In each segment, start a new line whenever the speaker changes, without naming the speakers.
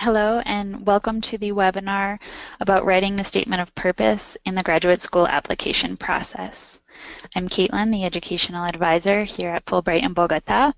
Hello and welcome to the webinar about writing the statement of purpose in the graduate school application process. I'm Caitlin, the educational advisor here at Fulbright in Bogota.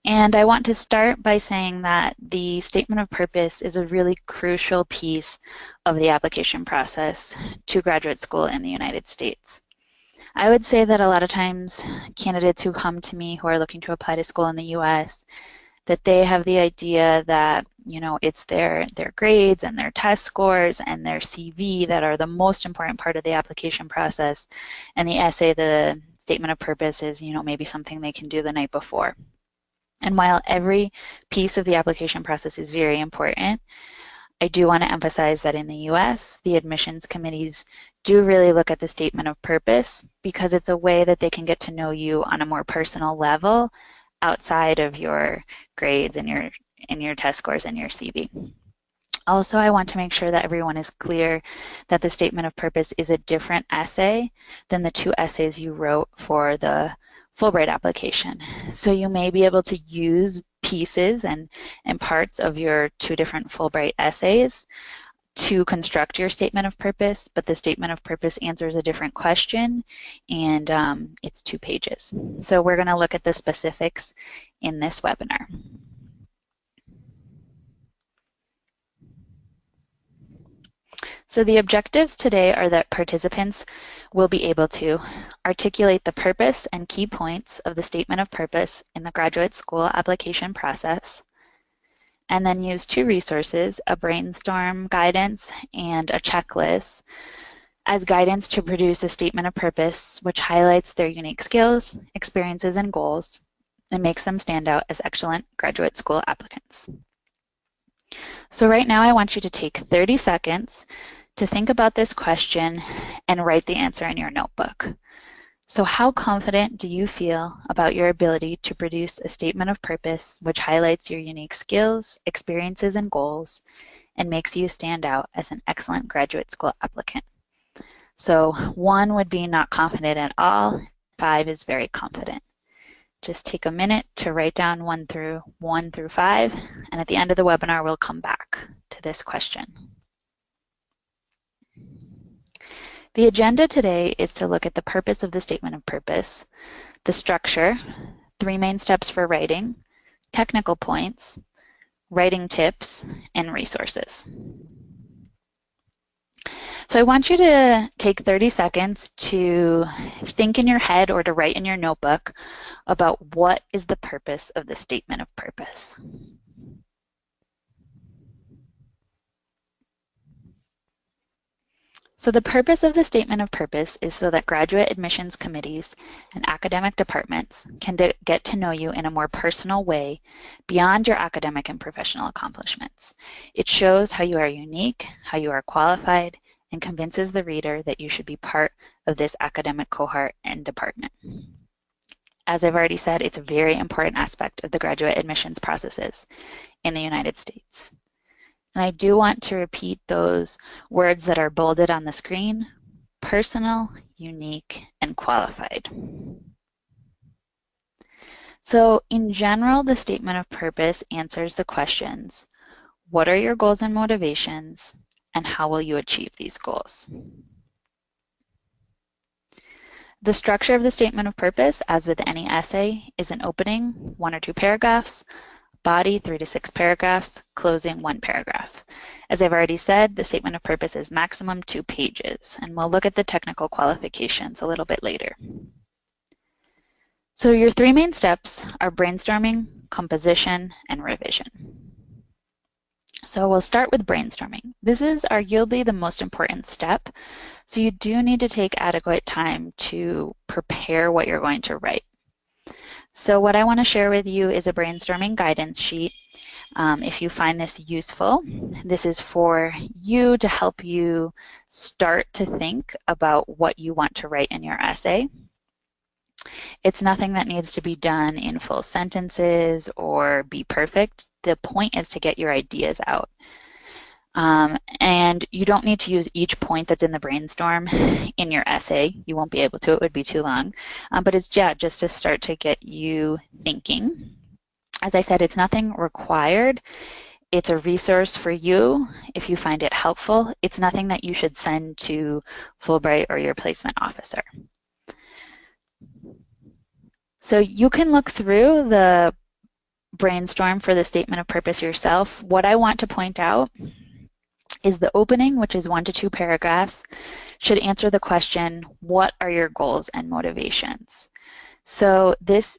And I want to start by saying that the statement of purpose is a really crucial piece of the application process to graduate school in the United States. I would say that a lot of times candidates who come to me who are looking to apply to school in the US, that they have the idea that it's their grades and their test scores and their CV that are the most important part of the application process, and the essay, the statement of purpose, is maybe something they can do the night before. And while every piece of the application process is very important, I do want to emphasize that in the US, the admissions committees do really look at the statement of purpose because it's a way that they can get to know you on a more personal level outside of your grades and your test scores and your CV. Also, I want to make sure that everyone is clear that the statement of purpose is a different essay than the two essays you wrote for the Fulbright application. So you may be able to use pieces and parts of your two different Fulbright essays to construct your statement of purpose, but the statement of purpose answers a different question, and it's 2 pages. So we're going to look at the specifics in this webinar. So the objectives today are that participants will be able to articulate the purpose and key points of the statement of purpose in the graduate school application process, and then use 2 resources, a brainstorm guidance and a checklist, as guidance to produce a statement of purpose which highlights their unique skills, experiences, and goals, and makes them stand out as excellent graduate school applicants. So right now I want you to take 30 seconds to think about this question and write the answer in your notebook. So how confident do you feel about your ability to produce a statement of purpose which highlights your unique skills, experiences, and goals, and makes you stand out as an excellent graduate school applicant? So 1 would be not confident at all, 5 is very confident. Just take a minute to write down 1 through 5, and at the end of the webinar we'll come back to this question. The agenda today is to look at the purpose of the statement of purpose, the structure, 3 main steps for writing, technical points, writing tips, and resources. So I want you to take 30 seconds to think in your head or to write in your notebook about what is the purpose of the statement of purpose. So the purpose of the statement of purpose is so that graduate admissions committees and academic departments can get to know you in a more personal way beyond your academic and professional accomplishments. It shows how you are unique, how you are qualified, and convinces the reader that you should be part of this academic cohort and department. As I've already said, it's a very important aspect of the graduate admissions processes in the United States. And I do want to repeat those words that are bolded on the screen: personal, unique, and qualified. So in general, the statement of purpose answers the questions: what are your goals and motivations, and how will you achieve these goals? The structure of the statement of purpose, as with any essay, is an opening, 1 or 2 paragraphs, body 3 to 6 paragraphs, closing 1 paragraph. As I've already said, the statement of purpose is maximum 2 pages, and we'll look at the technical qualifications a little bit later. So your 3 main steps are brainstorming, composition, and revision. So we'll start with brainstorming. This is arguably the most important step, so you do need to take adequate time to prepare what you're going to write. So what I want to share with you is a brainstorming guidance sheet. If you find this useful, this is for you to help you start to think about what you want to write in your essay. It's nothing that needs to be done in full sentences or be perfect. The point is to get your ideas out. And you don't need to use each point that's in the brainstorm in your essay. You won't be able to, it would be too long. But it's just to start to get you thinking. As I said, it's nothing required. It's a resource for you if you find it helpful. It's nothing that you should send to Fulbright or your placement officer. So you can look through the brainstorm for the statement of purpose yourself. What I want to point out is the opening, which is 1 to 2 paragraphs, should answer the question, what are your goals and motivations? So this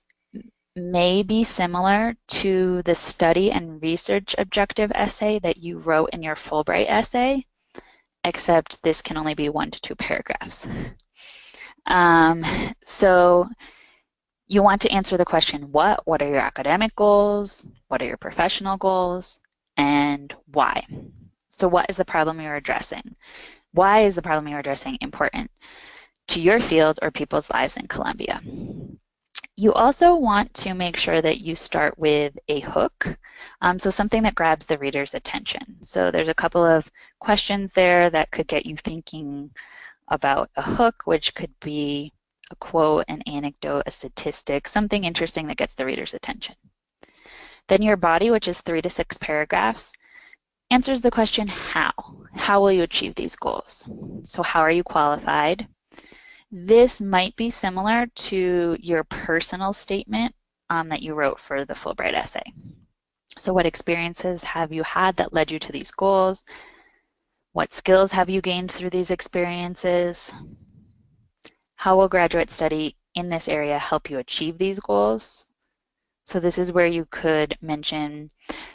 may be similar to the study and research objective essay that you wrote in your Fulbright essay, except this can only be 1 to 2 paragraphs. So you want to answer the question, what are your academic goals? What are your professional goals? And why? So what is the problem you're addressing? Why is the problem you're addressing important to your field or people's lives in Columbia? You also want to make sure that you start with a hook, so something that grabs the reader's attention. So there's a couple of questions there that could get you thinking about a hook, which could be a quote, an anecdote, a statistic, something interesting that gets the reader's attention. Then your body, which is 3 to 6 paragraphs, answers the question, how? How will you achieve these goals? So how are you qualified? This might be similar to your personal statement that you wrote for the Fulbright essay. So what experiences have you had that led you to these goals? What skills have you gained through these experiences? How will graduate study in this area help you achieve these goals? So this is where you could mention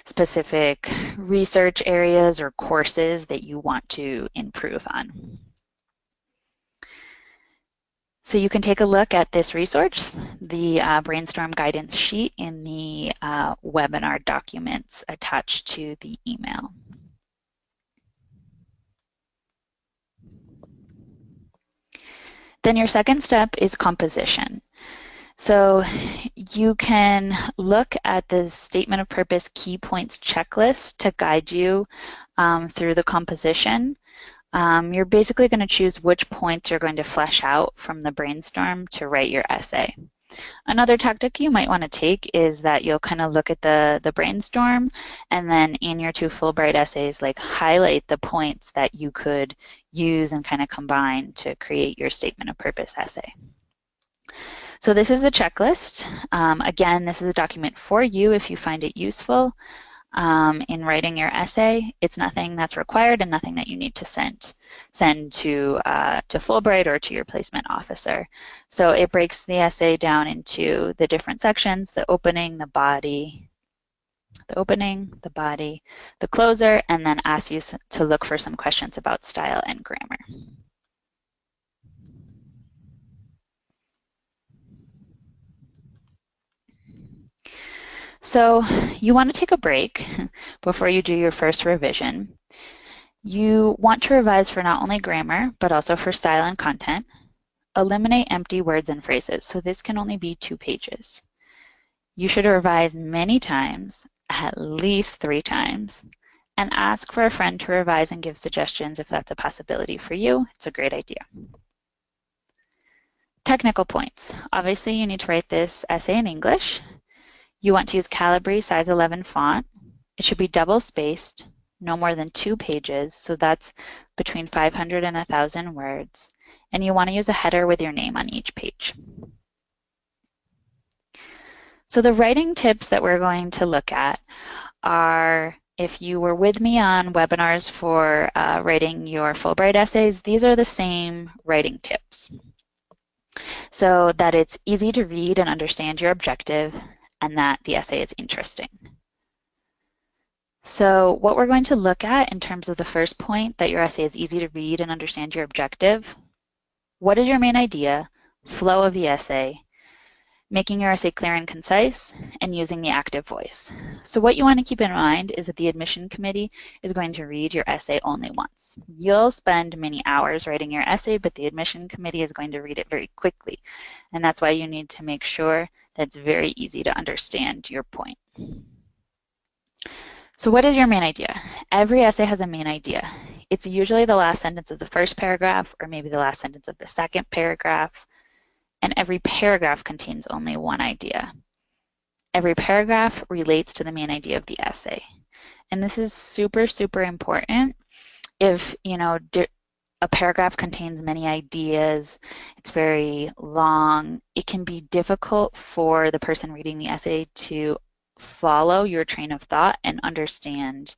specific research areas or courses that you want to improve on. So you can take a look at this resource, the brainstorm guidance sheet in the webinar documents attached to the email. Then your second step is composition. So you can look at the statement of purpose key points checklist to guide you through the composition. You're basically going to choose which points you're going to flesh out from the brainstorm to write your essay. Another tactic you might want to take is that you'll kind of look at the brainstorm and then in your 2 Fulbright essays, like highlight the points that you could use and kind of combine to create your statement of purpose essay. So this is the checklist. Again, this is a document for you if you find it useful in writing your essay. It's nothing that's required and nothing that you need to send to Fulbright or to your placement officer. So it breaks the essay down into the different sections, the opening, the body, the closer, and then asks you to look for some questions about style and grammar. So you want to take a break before you do your first revision. You want to revise for not only grammar, but also for style and content. Eliminate empty words and phrases. So this can only be 2 pages. You should revise many times, at least 3 times, and ask for a friend to revise and give suggestions if that's a possibility for you. It's a great idea. Technical points. Obviously, you need to write this essay in English. You want to use Calibri size 11 font. It should be double spaced, no more than 2 pages, so that's between 500 and 1,000 words. And you want to use a header with your name on each page. So the writing tips that we're going to look at are, if you were with me on webinars for writing your Fulbright essays, these are the same writing tips. So that it's easy to read and understand your objective, and that the essay is interesting. So what we're going to look at in terms of the first point, that your essay is easy to read and understand your objective. What is your main idea? Flow of the essay. Making your essay clear and concise, and using the active voice. So what you want to keep in mind is that the admission committee is going to read your essay only once. You'll spend many hours writing your essay, but the admission committee is going to read it very quickly. And that's why you need to make sure that it's very easy to understand your point. So what is your main idea? Every essay has a main idea. It's usually the last sentence of the first paragraph, or maybe the last sentence of the second paragraph. And every paragraph contains only one idea. Every paragraph relates to the main idea of the essay. And this is super, super important if, a paragraph contains many ideas, it's very long, it can be difficult for the person reading the essay to follow your train of thought and understand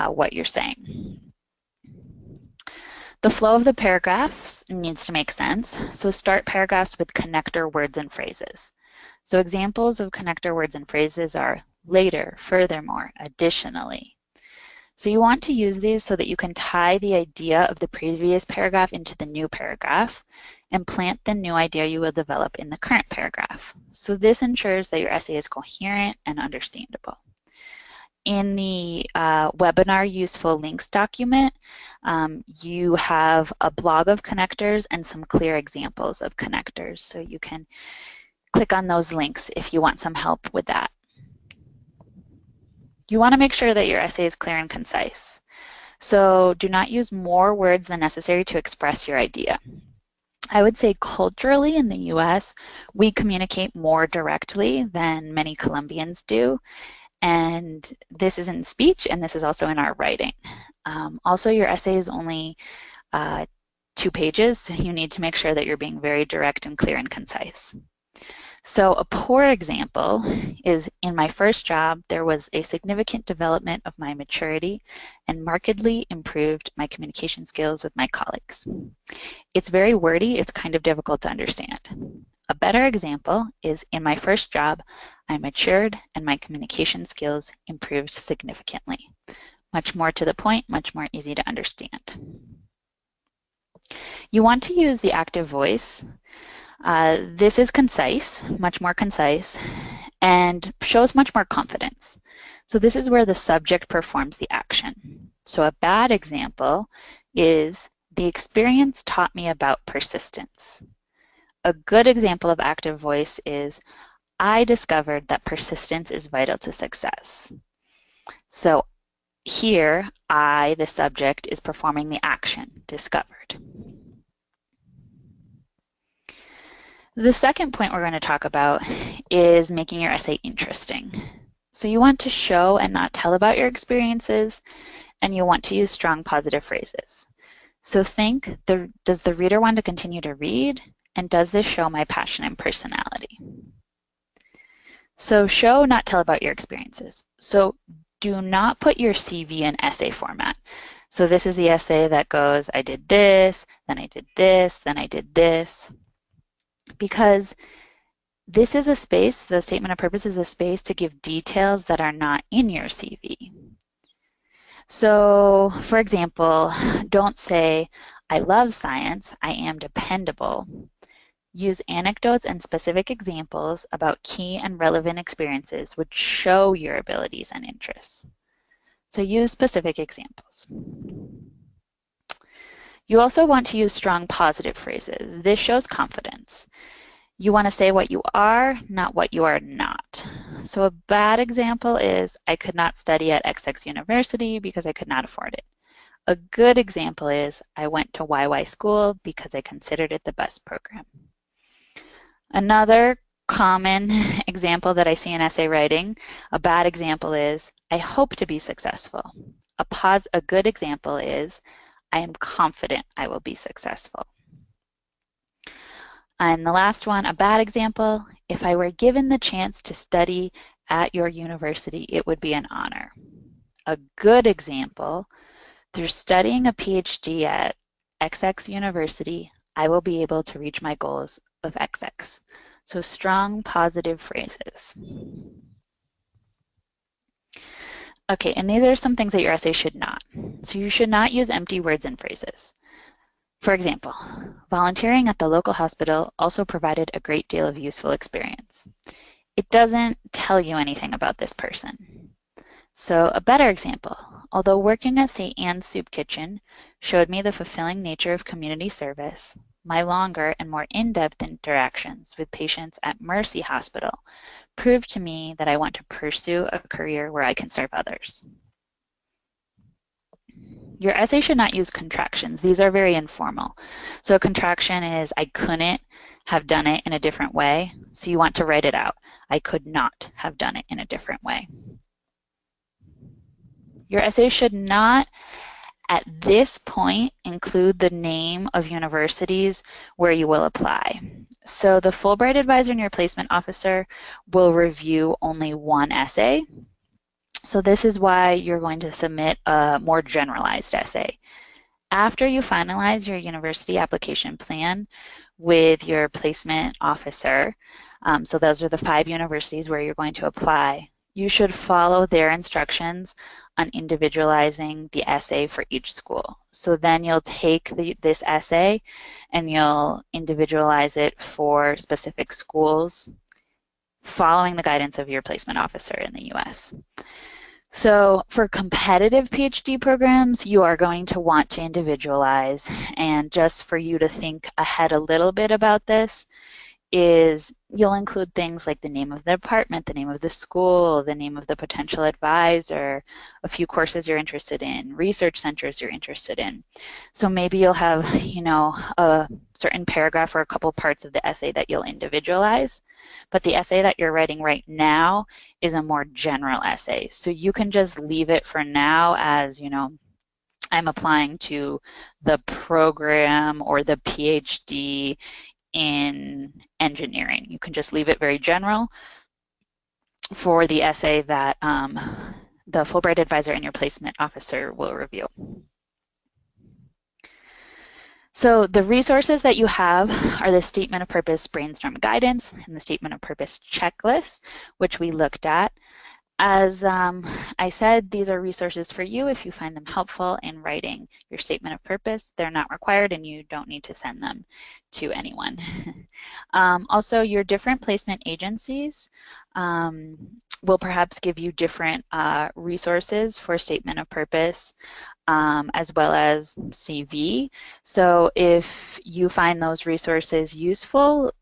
what you're saying. The flow of the paragraphs needs to make sense, so start paragraphs with connector words and phrases. So examples of connector words and phrases are later, furthermore, additionally. So you want to use these so that you can tie the idea of the previous paragraph into the new paragraph and plant the new idea you will develop in the current paragraph. So this ensures that your essay is coherent and understandable. In the webinar useful links document, you have a blog of connectors and some clear examples of connectors. So you can click on those links if you want some help with that. You want to make sure that your essay is clear and concise. So do not use more words than necessary to express your idea. I would say culturally in the US, we communicate more directly than many Colombians do. And this is in speech, and this is also in our writing. Also, your essay is only 2 pages, so you need to make sure that you're being very direct and clear and concise. So a poor example is, in my first job, there was a significant development of my maturity and markedly improved my communication skills with my colleagues. It's very wordy, it's kind of difficult to understand. A better example is, in my first job, I matured and my communication skills improved significantly. Much more to the point, much more easy to understand. You want to use the active voice. This is concise, much more concise, and shows much more confidence. So this is where the subject performs the action. So a bad example is, the experience taught me about persistence. A good example of active voice is, I discovered that persistence is vital to success. So here, I, the subject, is performing the action, discovered. The second point we're going to talk about is making your essay interesting. So you want to show and not tell about your experiences, and you want to use strong positive phrases. So think, does the reader want to continue to read? And does this show my passion and personality? So show, not tell about your experiences. So do not put your CV in essay format. So this is the essay that goes, I did this, then I did this, then I did this. Because this is a space, the statement of purpose is a space to give details that are not in your CV. So, for example, don't say, I love science, I am dependable. Use anecdotes and specific examples about key and relevant experiences which show your abilities and interests. So use specific examples. You also want to use strong positive phrases. This shows confidence. You want to say what you are, not what you are not. So a bad example is, I could not study at XX university because I could not afford it. A good example is, I went to YY school because I considered it the best program. Another common example that I see in essay writing, a bad example is, I hope to be successful. A good example is, I am confident I will be successful. And the last one, a bad example, if I were given the chance to study at your university, it would be an honor. A good example, through studying a PhD at XX university, I will be able to reach my goals of XX. So strong positive phrases. Okay, and these are some things that your essay should not. So you should not use empty words and phrases. For example, volunteering at the local hospital also provided a great deal of useful experience. It doesn't tell you anything about this person. So a better example, although working at St. Anne's Soup Kitchen showed me the fulfilling nature of community service, my longer and more in-depth interactions with patients at Mercy Hospital proved to me that I want to pursue a career where I can serve others. Your essay should not use contractions. These are very informal. So a contraction is, I couldn't have done it in a different way. So you want to write it out. I could not have done it in a different way. Your essay should not, at this point, include the name of universities where you will apply. So the Fulbright advisor and your placement officer will review only one essay. So this is why you're going to submit a more generalized essay. After you finalize your university application plan with your placement officer, so those are the 5 universities where you're going to apply, you should follow their instructions on individualizing the essay for each school. So then you'll take this essay and you'll individualize it for specific schools following the guidance of your placement officer in the US. So for competitive PhD programs, you are going to want to individualize. And just for you to think ahead a little bit about this, is you'll include things like the name of the department, the name of the school, the name of the potential advisor, a few courses you're interested in, research centers you're interested in. So maybe you'll have, a certain paragraph or a couple parts of the essay that you'll individualize, but the essay that you're writing right now is a more general essay. So you can just leave it for now as, I'm applying to the program or the PhD in engineering. You can just leave it very general for the essay that the Fulbright advisor and your placement officer will review. So the resources that you have are the Statement of Purpose Brainstorm Guidance and the Statement of Purpose Checklist, which we looked at. As I said, these are resources for you if you find them helpful in writing your statement of purpose. They're not required and you don't need to send them to anyone. Also, your different placement agencies will perhaps give you different resources for statement of purpose as well as CV. So if you find those resources useful,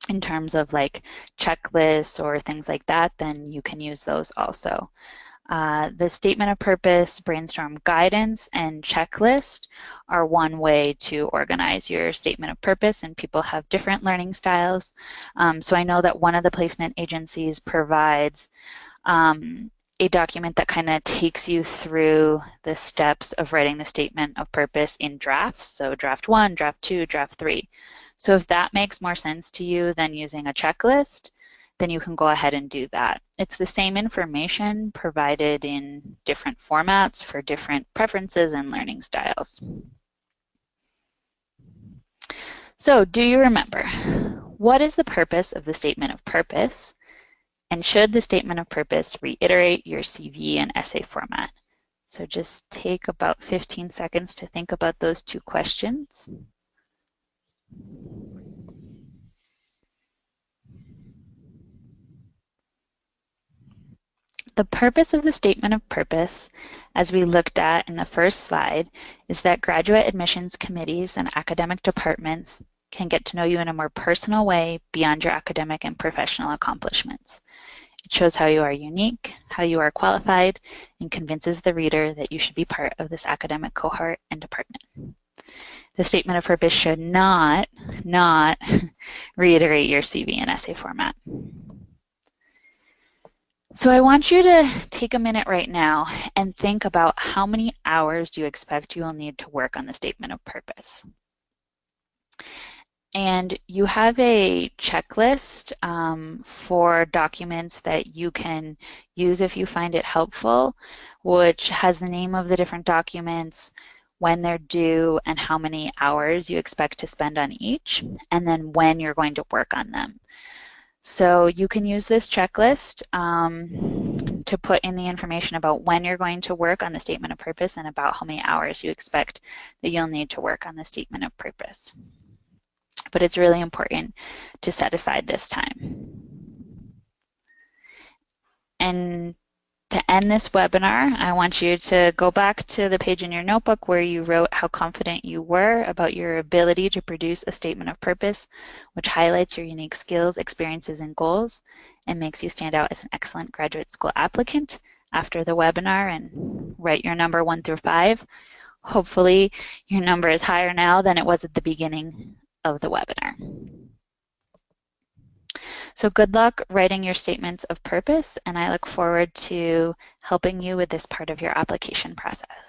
in terms of like checklists or things like that, then you can use those also. The Statement of Purpose, Brainstorm Guidance, and Checklist are one way to organize your Statement of Purpose, and people have different learning styles. So I know that one of the placement agencies provides a document that kind of takes you through the steps of writing the Statement of Purpose in drafts, so draft 1, draft 2, draft 3. So if that makes more sense to you than using a checklist, then you can go ahead and do that. It's the same information provided in different formats for different preferences and learning styles. So do you remember, what is the purpose of the Statement of Purpose? And should the Statement of Purpose reiterate your CV and essay format? So just take about 15 seconds to think about those 2 questions. The purpose of the Statement of Purpose, as we looked at in the first slide, is that graduate admissions committees and academic departments can get to know you in a more personal way beyond your academic and professional accomplishments. It shows how you are unique, how you are qualified, and convinces the reader that you should be part of this academic cohort and department. The Statement of Purpose should not reiterate your CV and essay format. So I want you to take a minute right now and think about how many hours do you expect you will need to work on the Statement of Purpose. And you have a checklist for documents that you can use if you find it helpful, which has the name of the different documents, when they're due, and how many hours you expect to spend on each, and then when you're going to work on them. So you can use this checklist to put in the information about when you're going to work on the Statement of Purpose and about how many hours you expect that you'll need to work on the Statement of Purpose. But it's really important to set aside this time. And to end this webinar, I want you to go back to the page in your notebook where you wrote how confident you were about your ability to produce a statement of purpose, which highlights your unique skills, experiences, and goals, and makes you stand out as an excellent graduate school applicant after the webinar, and write your number 1 through 5. Hopefully your number is higher now than it was at the beginning of the webinar. So good luck writing your statements of purpose, and I look forward to helping you with this part of your application process.